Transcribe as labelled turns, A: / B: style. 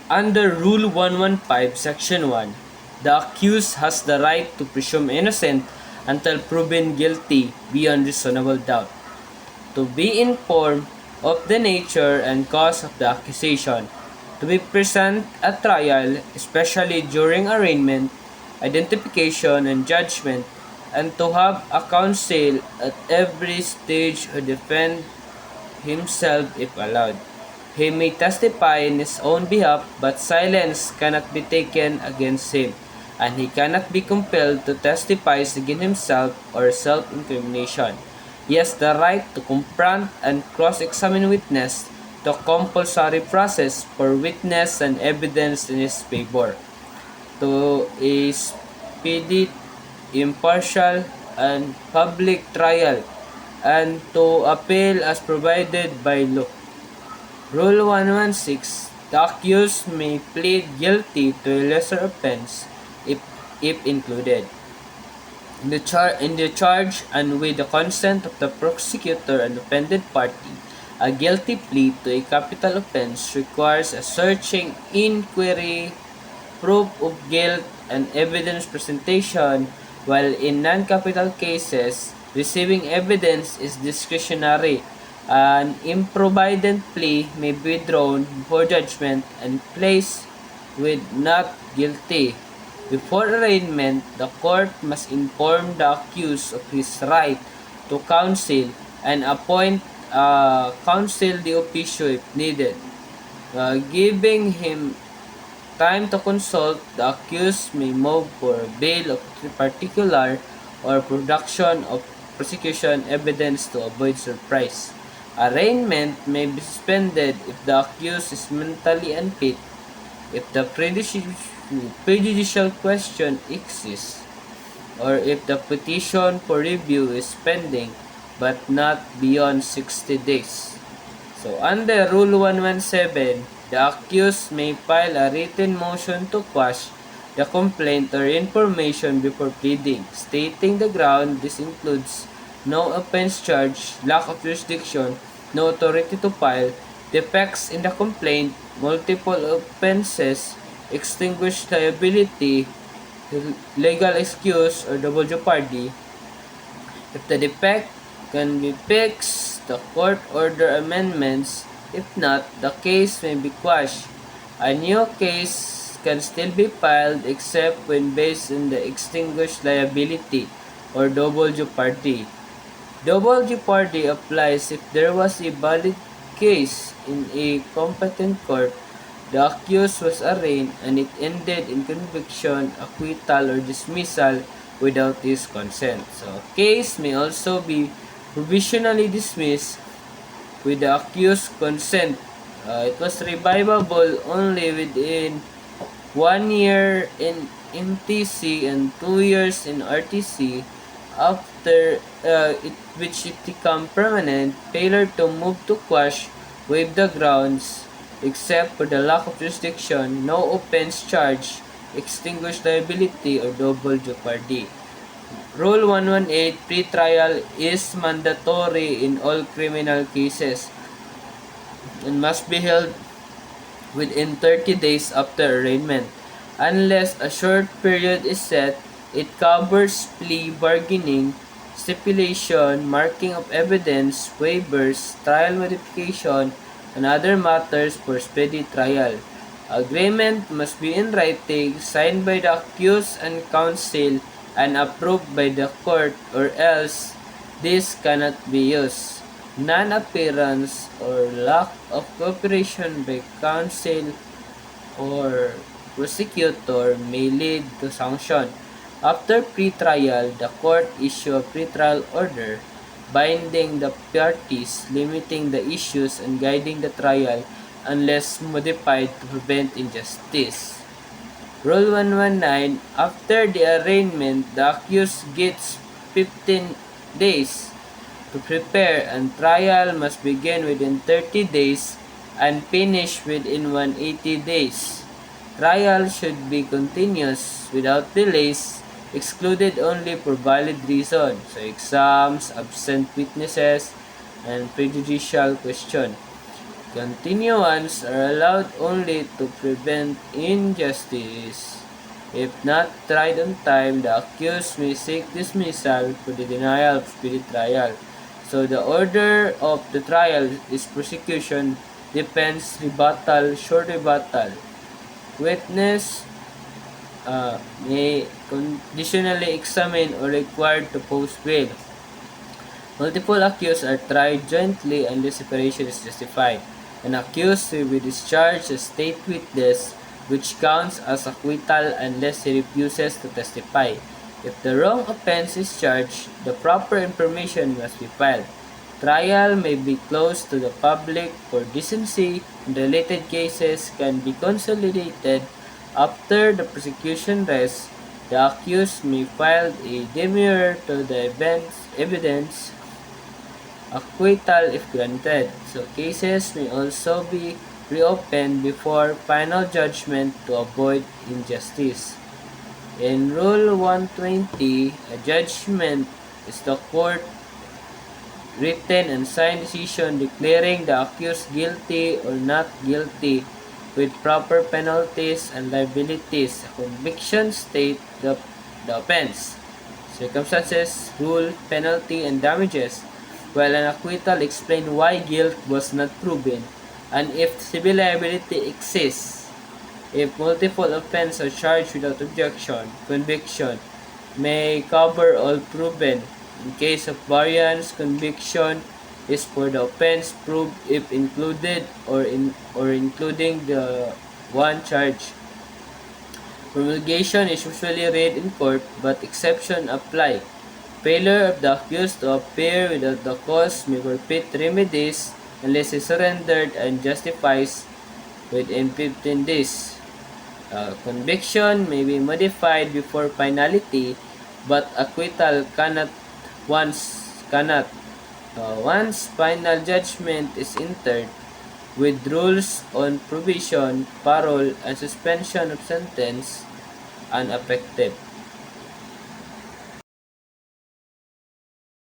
A: Under Rule 115, Section 1, the accused has the right to presume innocent until proven guilty beyond reasonable doubt, to be informed of the nature and cause of the accusation, to be present at trial, especially during arraignment, identification, and judgment, and to have a counsel at every stage to defend himself if allowed. He may testify in his own behalf, but silence cannot be taken against him, and he cannot be compelled to testify against himself or self-incrimination. He has the right to confront and cross-examine witness, to compulsory process for witness and evidence in his favor, to a speedy, impartial, and public trial, and to appeal as provided by law. Rule 116. The accused may plead guilty to a lesser offense if included in the charge and with the consent of the prosecutor and offended party. A guilty plea to a capital offense requires a searching inquiry, proof of guilt, and evidence presentation, while in non-capital cases, receiving evidence is discretionary. An improvident plea may be withdrawn before judgment and placed with not guilty. Before arraignment, the court must inform the accused of his right to counsel and appoint counsel de officio if needed, giving him time to consult. The accused may move for bail of particular or production of prosecution evidence to avoid surprise. Arraignment may be suspended if the accused is mentally unfit, if the prejudicial question exists, or if the petition for review is pending but not beyond 60 days. So under Rule 117, the accused may file a written motion to quash the complaint or information before pleading, stating the ground. This includes no offense charge, lack of jurisdiction, no authority to file, defects in the complaint, multiple offenses, extinguished liability, legal excuse, or double jeopardy. If the defect can be fixed, the court order amendments. If not, the case may be quashed. A new case can still be filed except when based on the extinguished liability or double jeopardy. Double jeopardy applies if there was a valid case in a competent court, the accused was arraigned, and it ended in conviction, acquittal, or dismissal without his consent. So, a case may also be provisionally dismissed with the accused's consent. It was revivable only within 1 year in MTC and 2 years in RTC. After which it become permanent, failure to move to quash, waive the grounds, except for the lack of jurisdiction, no offense charge, extinguished liability, or double jeopardy. Rule 118, pre-trial is mandatory in all criminal cases and must be held within 30 days after arraignment. Unless a short period is set, it covers plea bargaining, stipulation, marking of evidence, waivers, trial modification, and other matters for speedy trial. Agreement must be in writing, signed by the accused and counsel, and approved by the court, or else this cannot be used. Non-appearance or lack of cooperation by counsel or prosecutor may lead to sanction. After pre-trial, the court issue a pre-trial order binding the parties, limiting the issues, and guiding the trial unless modified to prevent injustice. Rule 119, after the arraignment, the accused gets 15 days to prepare, and trial must begin within 30 days and finish within 180 days. Trial should be continuous without delays, excluded only for valid reason, so exams, absent witnesses, and prejudicial question. Continuance are allowed only to prevent injustice. If not tried on time, the accused may seek dismissal for the denial of speedy trial. So the order of the trial is prosecution, defense, rebuttal, short rebuttal. Witness may conditionally examine or required to post bail. Multiple accused are tried jointly unless separation is justified. An accused will be discharged as state witness, which counts as acquittal unless he refuses to testify. If the wrong offense is charged, the proper information must be filed. Trial may be closed to the public for decency, and related cases can be consolidated after the prosecution rests. The accused may file a demurrer to the evidence acquittal if granted. So cases may also be reopened before final judgment to avoid injustice. In Rule 120, a judgment is the court written and signed decision declaring the accused guilty or not guilty with proper penalties and liabilities. A conviction state the offense, circumstances, rule, penalty, and damages, while an acquittal explain why guilt was not proven and if civil liability exists. If multiple offenses are charged without objection, conviction may cover all proven. In case of variance, conviction is for the offense proved if included or including the one charge. Promulgation is usually read in court, but exceptions apply. Failure of the accused to appear without the cause may forfeit remedies unless he surrendered and justifies within 15 days. Conviction may be modified before finality, but acquittal cannot. Once final judgment is entered, with rules on probation, parole, and suspension of sentence unaffected.